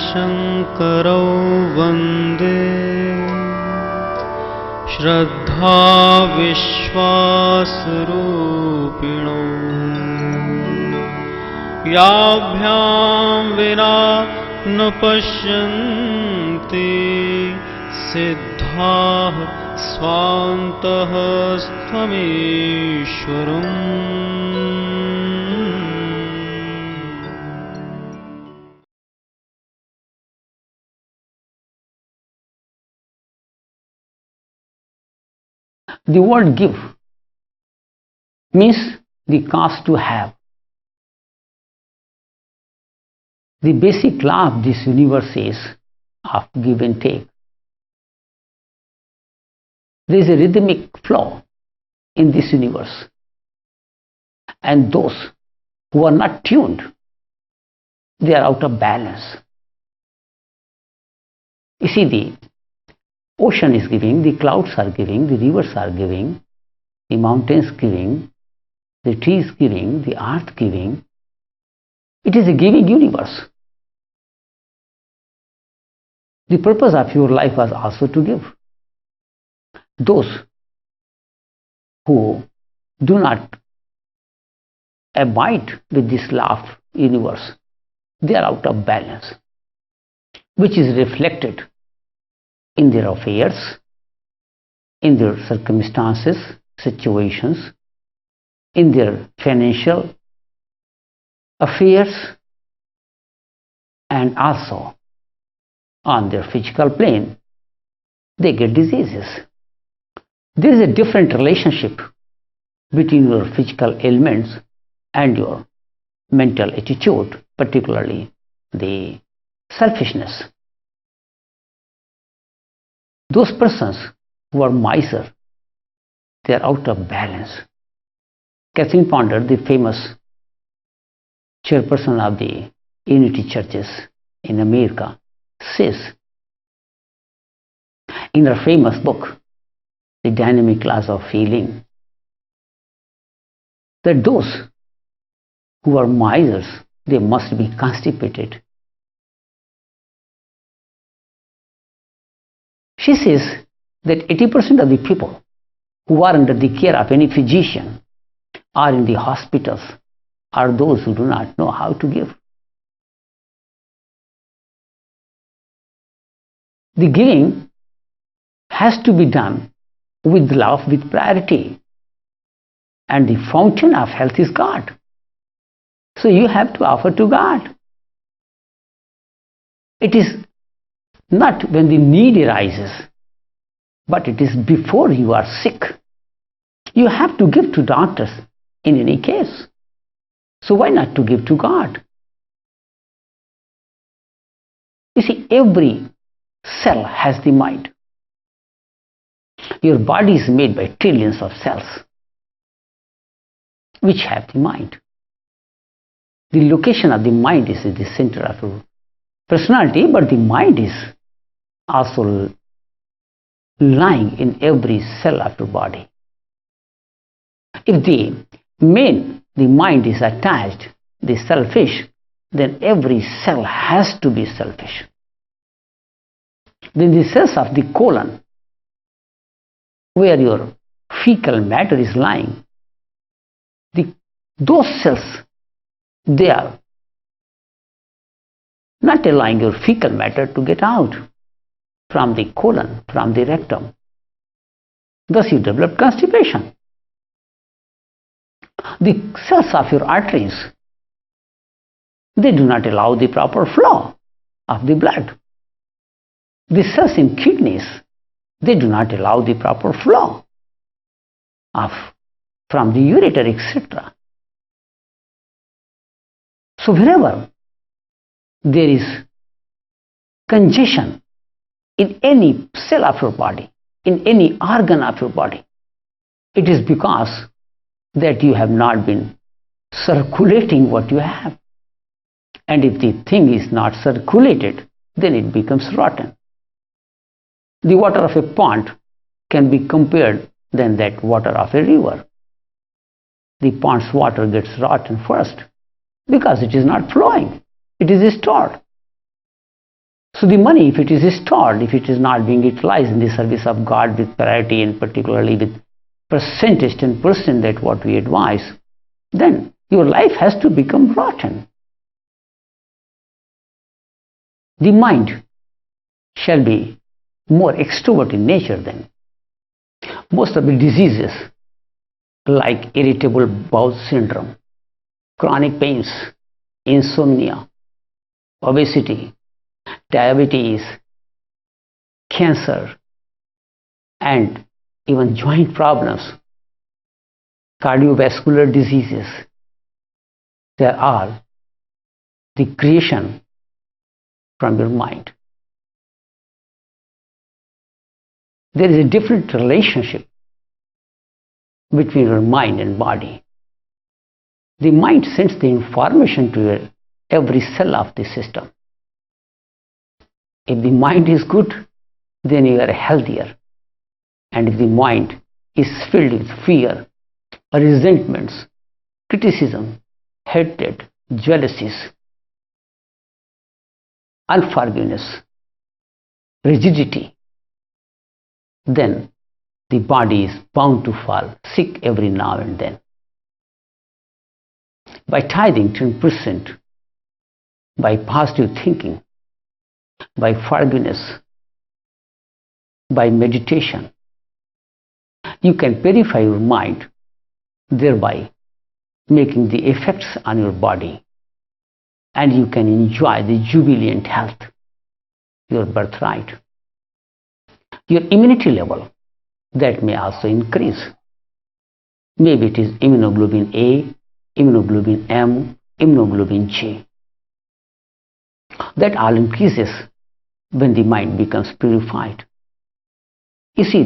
शङ्करौ वन्दे श्रद्धा विश्वासरूपिणौ याभ्यां विना न पश्यन्ति सिद्धाः स्वान्तः स्वमेश्वरम्। The word give means the cost to have. The basic law of this universe is of give and take. There is a rhythmic flow in this universe, and those who are not tuned, they are out of balance. You see, the ocean is giving, the clouds are giving, the rivers are giving, the mountains giving, the trees giving, the earth giving. It is a giving universe. The purpose of your life was also to give. Those who do not abide with this law of universe, they are out of balance, which is reflected in their affairs, in their circumstances, situations, in their financial affairs, and also on their physical plane. They get diseases. There is a different relationship between your physical ailments and your mental attitude, particularly the selfishness. Those persons who are miser, they are out of balance. Catherine Ponder, the famous chairperson of the Unity Churches in America, says in her famous book, The Dynamic Laws of Healing, that those who are misers, they must be constipated. She says that 80% of the people who are under the care of any physician or in the hospitals are those who do not know how to give. The giving has to be done with love, with priority. And the fountain of health is God. So you have to offer to God. It is not when the need arises, but it is before you are sick. You have to give to doctors in any case. So why not to give to God? You see, every cell has the mind. Your body is made by trillions of cells which have the mind. The location of the mind is at the center of your personality, but the mind is also lying in every cell of your body. If the mind is attached, the selfish, then every cell has to be selfish. Then the cells of the colon, where your fecal matter is lying, those cells, they are not allowing your fecal matter to get out from the colon, from the rectum. Thus you develop constipation. The cells of your arteries, they do not allow the proper flow of the blood. The cells in kidneys, they do not allow the proper flow from the ureter, etc. So wherever there is congestion in any cell of your body, in any organ of your body, it is because that you have not been circulating what you have. And if the thing is not circulated, then it becomes rotten. The water of a pond can be compared than that water of a river. The pond's water gets rotten first because it is not flowing. It is stored. So the money, if it is stored, if it is not being utilized in the service of God with priority and particularly with percentage, 10% that what we advise, then your life has to become rotten. The mind shall be more extrovert in nature then. Most of the diseases like irritable bowel syndrome, chronic pains, insomnia, obesity, diabetes, cancer, and even joint problems, cardiovascular diseases, they are all the creation from your mind. There is a different relationship between your mind and body. The mind sends the information to your every cell of the system. If the mind is good, then you are healthier. And if the mind is filled with fear, resentments, criticism, hatred, jealousies, unforgiveness, rigidity, then the body is bound to fall sick every now and then. By tithing 10%, by positive thinking, by forgiveness, by meditation, you can purify your mind, thereby making the effects on your body, and you can enjoy the jubilant health, your birthright. Your immunity level, that may also increase. Maybe it is immunoglobulin A, immunoglobulin M, immunoglobulin G. That all increases when the mind becomes purified. You see,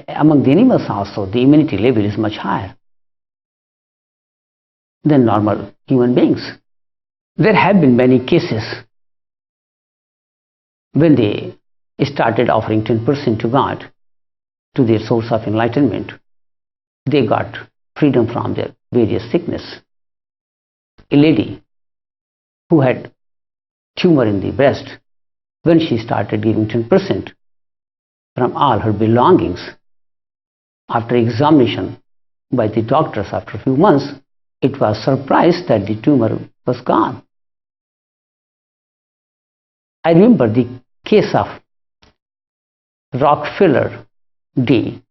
among the animals also, the immunity level is much higher than normal human beings. There have been many cases when they started offering 10% to God, to their source of enlightenment. They got freedom from their various sickness. A lady who had tumor in the breast, when she started giving 10% from all her belongings, after examination by the doctors after a few months, it was surprised that the tumor was gone. I remember the case of Rockefeller D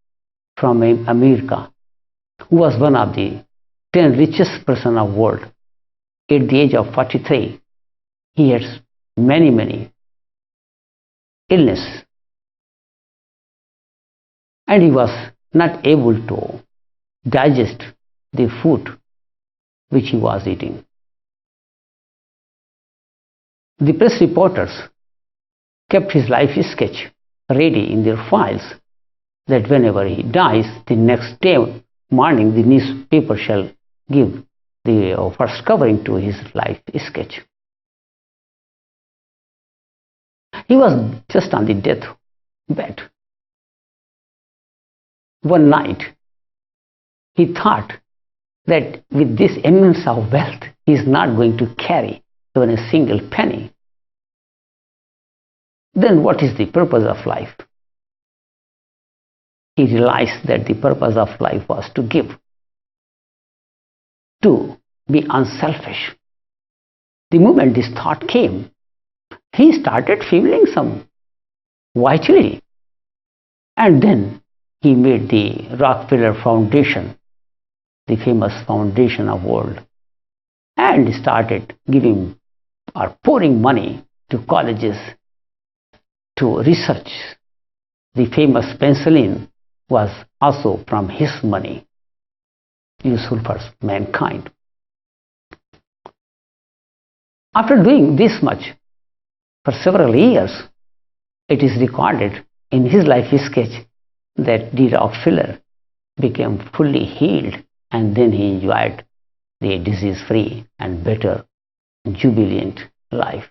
from America, who was one of the 10 richest person of the world. At the age of 43, he had many illness, and he was not able to digest the food which he was eating. The press reporters kept his life sketch ready in their files, that whenever he dies, the next day morning the newspaper shall give the first covering to his life sketch. He was just on the deathbed. One night, he thought that with this immense of wealth, he is not going to carry even a single penny. Then what is the purpose of life? He realized that the purpose of life was to give, to be unselfish. The moment this thought came, he started feeling some vitality, and then he made the Rockefeller Foundation, the famous foundation of the world, and started giving or pouring money to colleges to research. The famous penicillin was also from his money, useful for mankind. After doing this much for several years, it is recorded in his life sketch that D. Rockefeller became fully healed, and then he enjoyed the disease-free and better, jubilant life.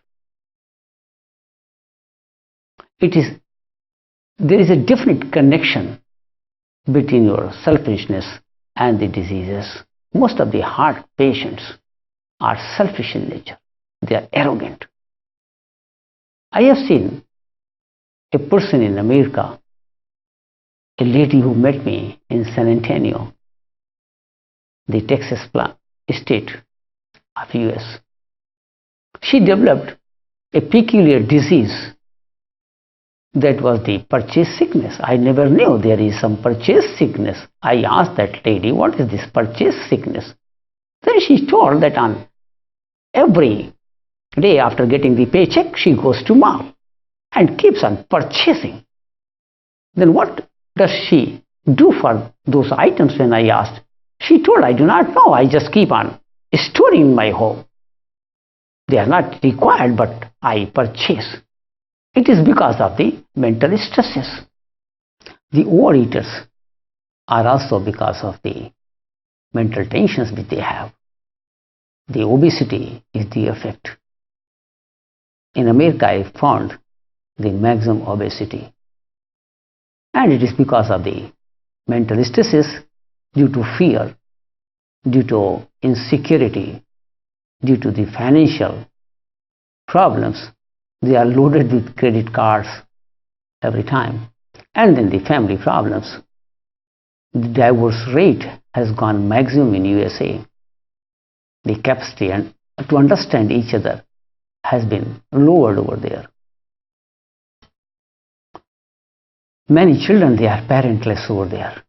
There is a definite connection between your selfishness and the diseases. Most of the heart patients are selfish in nature. They are arrogant. I have seen a person in America, a lady who met me in San Antonio, the Texas state of US. She developed a peculiar disease that was the purchase sickness. I never knew there is some purchase sickness. I asked that lady, what is this purchase sickness? Then she told that on every day after getting the paycheck, she goes to mall and keeps on purchasing. Then what does she do for those items? When I asked, she told, I do not know. I just keep on storing in my home. They are not required, but I purchase. It is because of the mental stresses. The overeaters are also because of the mental tensions which they have. The obesity is the effect. In America, I found the maximum obesity. And it is because of the mental stresses due to fear, due to insecurity, due to the financial problems. They are loaded with credit cards every time. And then the family problems. The divorce rate has gone maximum in USA. The capacity and to understand each other has been lowered over there. Many children, they are parentless over there.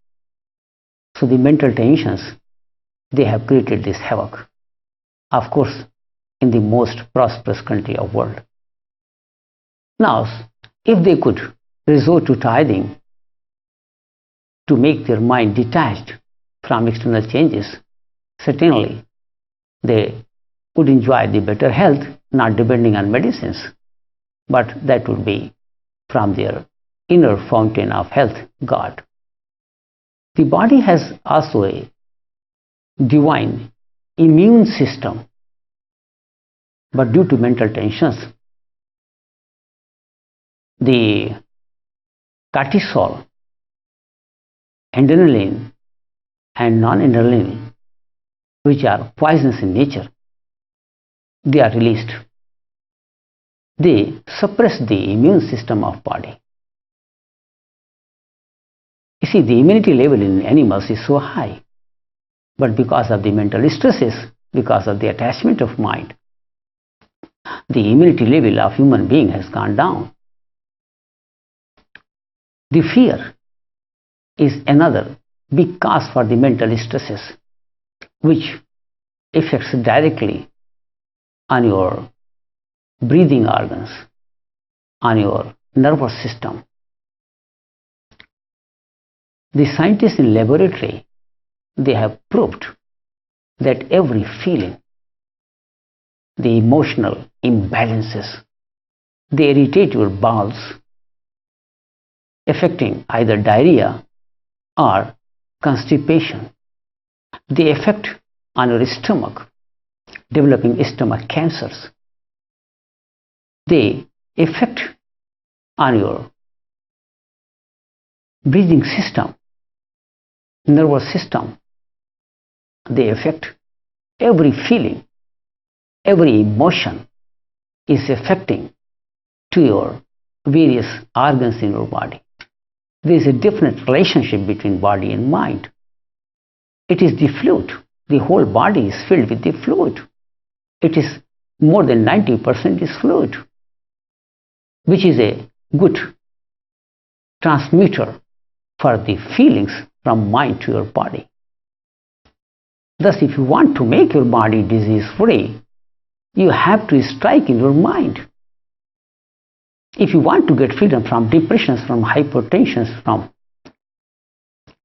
So the mental tensions, they have created this havoc. Of course, in the most prosperous country of the world. Now, if they could resort to tithing to make their mind detached from external changes, certainly they would enjoy the better health, not depending on medicines, but that would be from their inner fountain of health, God. The body has also a divine immune system, but due to mental tensions, the cortisol, adrenaline, and non-adrenaline, which are poisonous in nature, they are released. They suppress the immune system of body. You see, the immunity level in animals is so high, but because of the mental stresses, because of the attachment of mind, the immunity level of human being has gone down. The fear is another big cause for the mental stresses, which affects directly on your breathing organs, on your nervous system. The scientists in laboratory, they have proved that every feeling, the emotional imbalances, they irritate your bowels, affecting either diarrhea or constipation. They affect on your stomach, developing stomach cancers. They affect on your breathing system, nervous system. They affect every feeling, every emotion is affecting to your various organs in your body. There is a definite relationship between body and mind. It is the fluid. The whole body is filled with the fluid. It is more than 90% is fluid, which is a good transmitter for the feelings from mind to your body. Thus, if you want to make your body disease free, you have to strike in your mind. If you want to get freedom from depressions, from hypertensions, from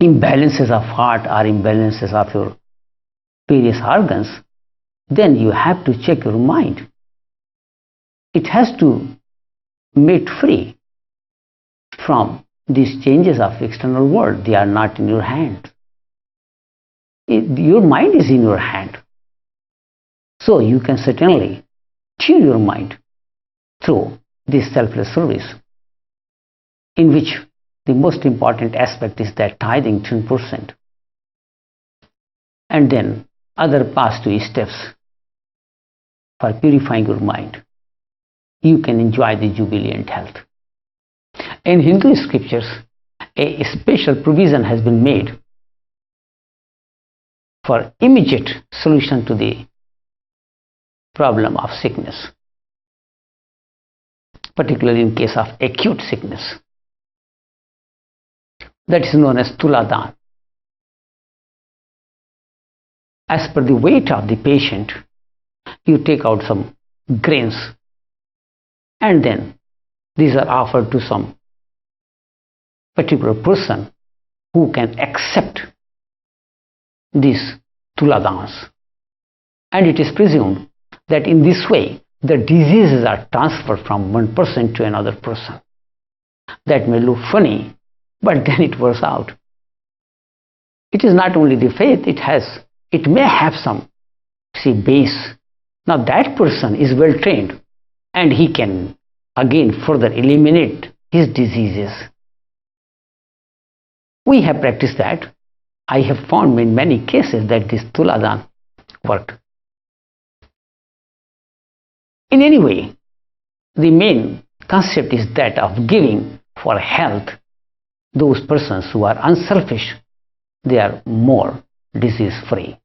imbalances of heart or imbalances of your various organs, then you have to check your mind. It has to made free from these changes of external world. They are not in your hand. Your mind is in your hand. So you can certainly tune your mind through this selfless service, in which the most important aspect is that tithing 10%, and then other past 2 steps for purifying your mind. you can enjoy the jubilant health. In Hindu scriptures, a special provision has been made for immediate solution to the problem of sickness, particularly in case of acute sickness. That is known as Tuladan. As per the weight of the patient, you take out some grains and then these are offered to some particular person who can accept these tuladans. And it is presumed that in this way the diseases are transferred from one person to another person. That may look funny, but then it works out. It is not only the faith, it may have some base. Now that person is well trained and he can again further eliminate his diseases. We have practiced that. I have found in many cases that this Tuladan worked. In any way, the main concept is that of giving for health. Those persons who are unselfish, they are more disease free.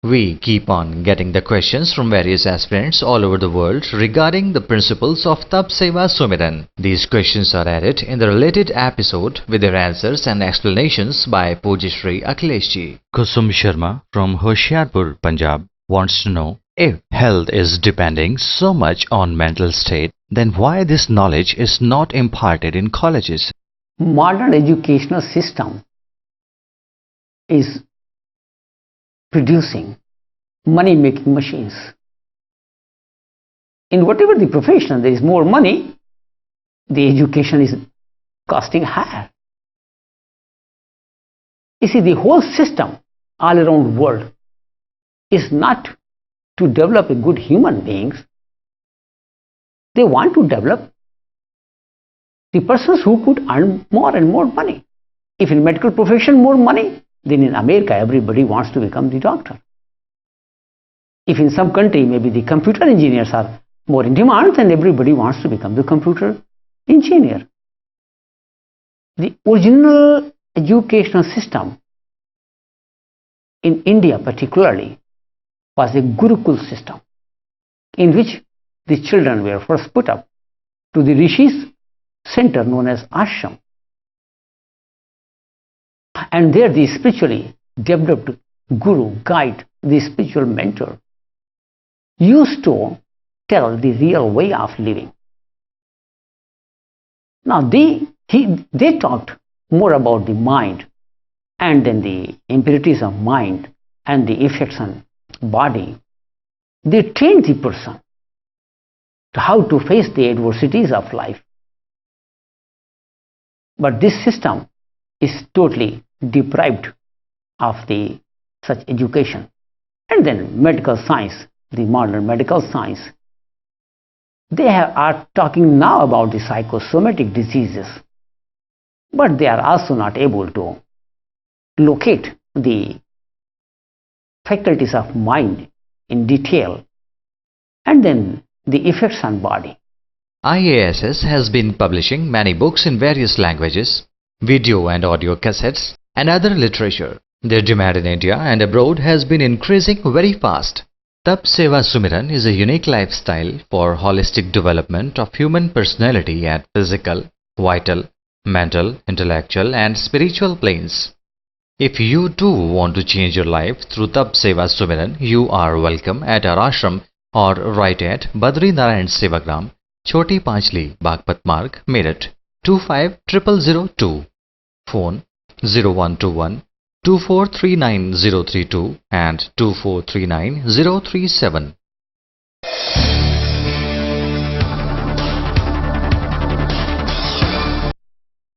We keep on getting the questions from various aspirants all over the world regarding the principles of Tap Seva Sumiran. These questions are added in the related episode with their answers and explanations by Pujyashri Akhileshji. Kusum Sharma from Hoshiarpur, Punjab wants to know, if health is depending so much on mental state, then why this knowledge is not imparted in colleges? Modern educational system is producing money-making machines. In whatever the profession, there is more money, the education is costing higher. You see, the whole system all around the world is not to develop a good human beings. They want to develop the persons who could earn more and more money. If in medical profession more money, then in America everybody wants to become the doctor. If in some country maybe the computer engineers are more in demand, then everybody wants to become the computer engineer. The original educational system in India particularly was a Gurukul system in which the children were first put up to the rishis center known as ashram. And there the spiritually developed guru, guide, the spiritual mentor used to tell the real way of living. Now they talked more about the mind and then the impurities of mind and the effects on body. They trained the person to how to face the adversities of life. But this system is totally deprived of the such education. And then medical science, the modern medical science, they are talking now about the psychosomatic diseases, but they are also not able to locate the faculties of mind in detail and then the effects on body. IASS has been publishing many books in various languages, video and audio cassettes, and other literature. Their demand in India and abroad has been increasing very fast. Tap Seva Sumiran is a unique lifestyle for holistic development of human personality at physical, vital, mental, intellectual and spiritual planes. If you too want to change your life through Tap Seva Sumiran, you are welcome at our ashram or write at Badri Narayan Sevagram, Choti Panchli, Bagpat Marg, Meerut 250002. Phone 0121 2439032 and 2439037.